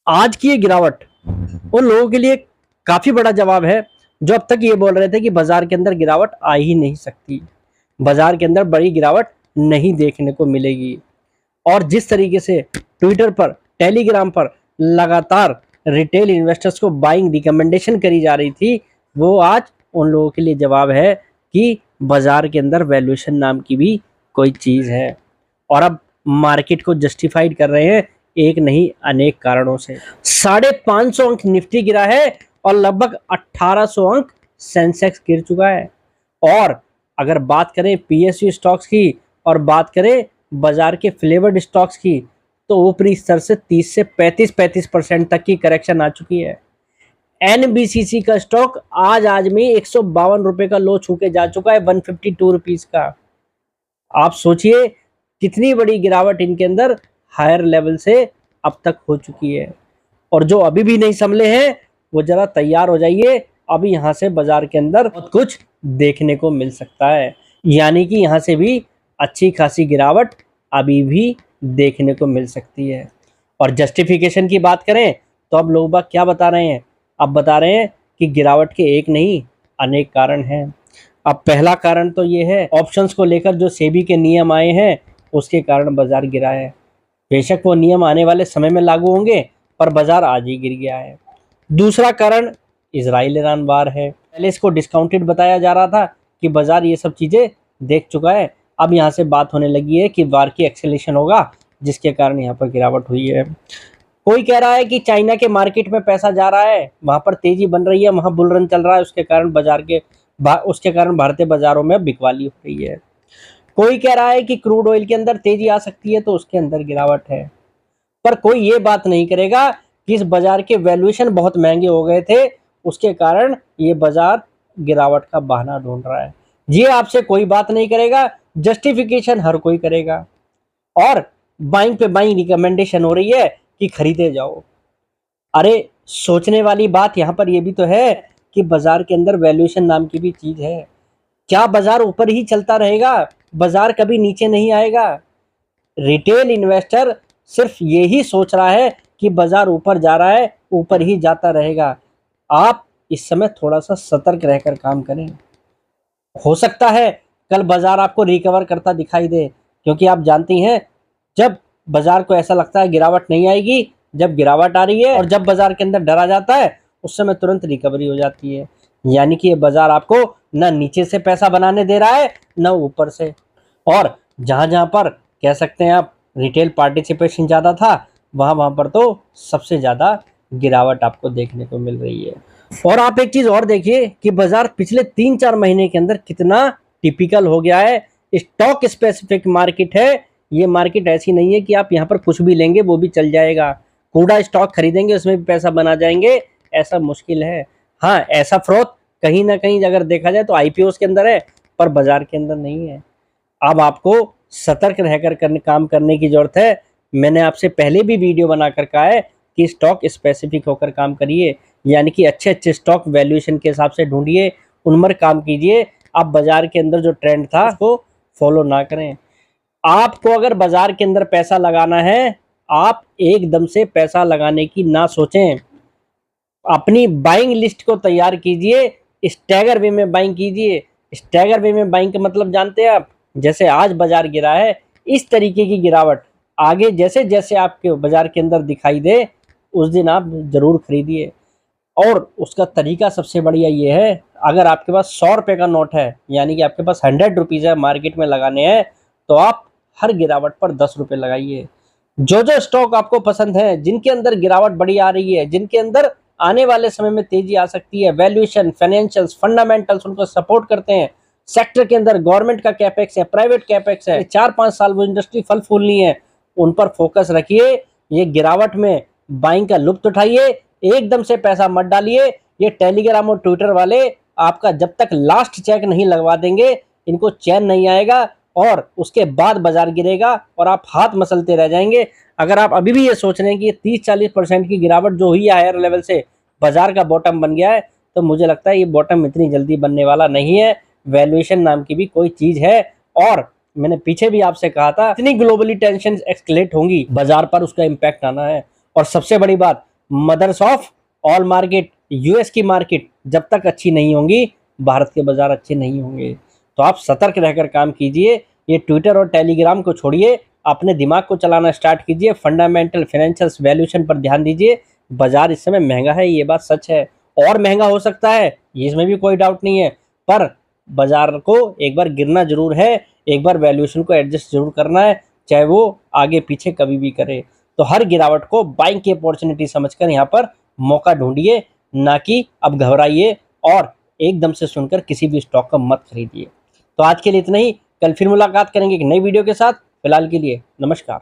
आज की ये गिरावट उन लोगों के लिए काफी बड़ा जवाब है जो अब तक ये बोल रहे थे कि बाजार के अंदर गिरावट आ ही नहीं सकती, बाजार के अंदर बड़ी गिरावट नहीं देखने को मिलेगी। और जिस तरीके से ट्विटर पर, टेलीग्राम पर लगातार रिटेल इन्वेस्टर्स को बाइंग रिकमेंडेशन करी जा रही थी, वो आज उन लोगों के लिए जवाब है कि बाजार के अंदर वैल्यूएशन नाम की भी कोई चीज़ है। और अब मार्केट को जस्टिफाइड कर रहे हैं एक नहीं अनेक कारणों से। 550 अंक निफ्टी गिरा है और लगभग 1800 अंक सेंसेक्स गिर चुका है। और अगर बात करें पीएसयू स्टॉक्स की और बात करें बाजार के फ्लेवर्ड स्टॉक्स की, तो ऊपरी स्तर से 30 से 35% तक की करेक्शन आ चुकी है। एनबीसीसी का स्टॉक आज में 152 रुपए का लो छू के जा चुका है, 152 रुपीज का। आप सोचिए कितनी बड़ी गिरावट इनके अंदर हायर लेवल से अब तक हो चुकी है। और जो अभी भी नहीं संभले हैं वो जरा तैयार हो जाइए, अभी यहाँ से बाजार के अंदर बहुत कुछ देखने को मिल सकता है। यानी कि यहाँ से भी अच्छी खासी गिरावट अभी भी देखने को मिल सकती है। और जस्टिफिकेशन की बात करें तो अब लोग बाग क्या बता रहे हैं? अब बता रहे हैं कि गिरावट के एक नहीं अनेक कारण हैं। अब पहला कारण तो ये है, ऑप्शंस को लेकर जो सेबी के नियम आए हैं उसके कारण बाजार गिरा है। बेशक वो नियम आने वाले समय में लागू होंगे, पर बाजार आज ही गिर गया है। दूसरा कारण इजराइल ईरान वार है। पहले इसको डिस्काउंटेड बताया जा रहा था कि बाजार ये सब चीज़ें देख चुका है, अब यहाँ से बात होने लगी है कि वार की एक्सेलेरेशन होगा जिसके कारण यहाँ पर गिरावट हुई है। कोई कह रहा है कि चाइना के मार्केट में पैसा जा रहा है, वहाँ पर तेजी बन रही है, वहाँ बुल रन चल रहा है, उसके कारण भारतीय बाजारों में बिकवाली हो रही है। कोई कह रहा है कि क्रूड ऑयल के अंदर तेजी आ सकती है तो उसके अंदर गिरावट है। पर कोई ये बात नहीं करेगा कि इस बाजार के वैल्यूएशन बहुत महंगे हो गए थे, उसके कारण ये बाजार गिरावट का बहाना ढूंढ रहा है। ये आपसे कोई बात नहीं करेगा, जस्टिफिकेशन हर कोई करेगा। और बाइंग पे बाइंग रिकमेंडेशन हो रही है कि खरीदे जाओ। अरे सोचने वाली बात यहाँ पर ये भी तो है कि बाजार के अंदर वैल्यूएशन नाम की भी चीज है। क्या बाजार ऊपर ही चलता रहेगा? बाजार कभी नीचे नहीं आएगा। रिटेल इन्वेस्टर सिर्फ यही सोच रहा है कि बाजार ऊपर जा रहा है, ऊपर ही जाता रहेगा। आप इस समय थोड़ा सा सतर्क रहकर काम करें। हो सकता है कल बाजार आपको रिकवर करता दिखाई दे, क्योंकि आप जानती हैं जब बाजार को ऐसा लगता है गिरावट नहीं आएगी, जब गिरावट आ रही है और जब बाजार के अंदर डरा जाता है उस समय तुरंत रिकवरी हो जाती है। यानी कि ये बाजार आपको ना नीचे से पैसा बनाने दे रहा है ना ऊपर से। और जहां जहां पर कह सकते हैं आप रिटेल पार्टिसिपेशन ज़्यादा था, वहां पर तो सबसे ज़्यादा गिरावट आपको देखने को मिल रही है। और आप एक चीज़ और देखिए कि बाजार पिछले 3-4 महीने के अंदर कितना टिपिकल हो गया है। स्टॉक स्पेसिफिक मार्केट है ये। मार्केट ऐसी नहीं है कि आप यहाँ पर कुछ भी लेंगे वो भी चल जाएगा, कूड़ा स्टॉक खरीदेंगे उसमें भी पैसा बना जाएंगे, ऐसा मुश्किल है। हाँ, ऐसा फ्रॉड कहीं ना कहीं अगर देखा जाए तो आईपीओ के अंदर है, पर बाजार के अंदर नहीं है। अब आपको सतर्क रहकर काम करने की जरूरत है। मैंने आपसे पहले भी वीडियो बनाकर कहा है कि स्टॉक स्पेसिफिक होकर काम करिए, यानी कि अच्छे अच्छे स्टॉक वैल्यूएशन के हिसाब से ढूंढिए, उन पर काम कीजिए। आप बाजार के अंदर जो ट्रेंड था उसको फॉलो ना करें। आपको अगर बाजार के अंदर पैसा लगाना है, आप एकदम से पैसा लगाने की ना सोचें। अपनी बाइंग लिस्ट को तैयार कीजिए, स्टैगर वे में बाइंग कीजिए। स्टैगर वे में बाइंग का मतलब जानते हैं आप? जैसे आज बाजार गिरा है, इस तरीके की गिरावट आगे जैसे जैसे आपके बाजार के अंदर दिखाई दे उस दिन आप जरूर खरीदिए। और उसका तरीका सबसे बढ़िया ये है, अगर आपके पास 100 रुपये का नोट है, यानी कि आपके पास 100 रुपीज़ है मार्केट में लगाने हैं, तो आप हर गिरावट पर 10 रुपये लगाइए। जो जो स्टॉक आपको पसंद है, जिनके अंदर गिरावट बड़ी आ रही है, जिनके अंदर आने वाले समय में तेजी आ सकती है, वैल्यूएशन, फाइनेंशियल्स, फंडामेंटल्स उनको सपोर्ट करते हैं, सेक्टर के अंदर गवर्नमेंट का कैपेक्स है, प्राइवेट कैपेक्स है, 4-5 साल वो इंडस्ट्री फल फूलनी है, उन पर फोकस रखिए। ये गिरावट में बाइंग का लुत्फ उठाइए, एकदम से पैसा मत डालिए। ये टेलीग्राम और ट्विटर वाले आपका जब तक लास्ट चेक नहीं लगवा देंगे, इनको चैन नहीं आएगा और उसके बाद बाजार गिरेगा और आप हाथ मसलते रह जाएंगे। अगर आप अभी भी ये सोच रहे हैं कि ये 30-40% की गिरावट जो हुई है हायर लेवल से बाजार का बॉटम बन गया है, तो मुझे लगता है ये बॉटम इतनी जल्दी बनने वाला नहीं है। वैल्यूएशन नाम की भी कोई चीज है। और मैंने पीछे भी आपसे कहा था, इतनी ग्लोबली टेंशन एक्सकेलेट होंगी, बाजार पर उसका इम्पैक्ट आना है। और सबसे बड़ी बात, mothers of all market, US की मार्केट जब तक अच्छी नहीं होंगी, भारत के बाजार अच्छे नहीं होंगे। तो आप सतर्क रहकर काम कीजिए। ये ट्विटर और टेलीग्राम को छोड़िए, अपने दिमाग को चलाना स्टार्ट कीजिए। फंडामेंटल फाइनेंशियल वैल्यूएशन पर ध्यान दीजिए। बाजार इस समय महंगा है, ये बात सच है, और महंगा हो सकता है, इसमें भी कोई डाउट नहीं है। पर बाजार को एक बार गिरना जरूर है, एक बार वैल्यूएशन को एडजस्ट जरूर करना है, चाहे वो आगे पीछे कभी भी करे। तो हर गिरावट को बाइंग की अपॉर्चुनिटी समझकर यहाँ पर मौका ढूंढिए, ना कि अब घबराइए और एकदम से सुनकर किसी भी स्टॉक का मत खरीदिए। तो आज के लिए इतना ही, कल फिर मुलाकात करेंगे एक नई वीडियो के साथ। फिलहाल के लिए नमस्कार।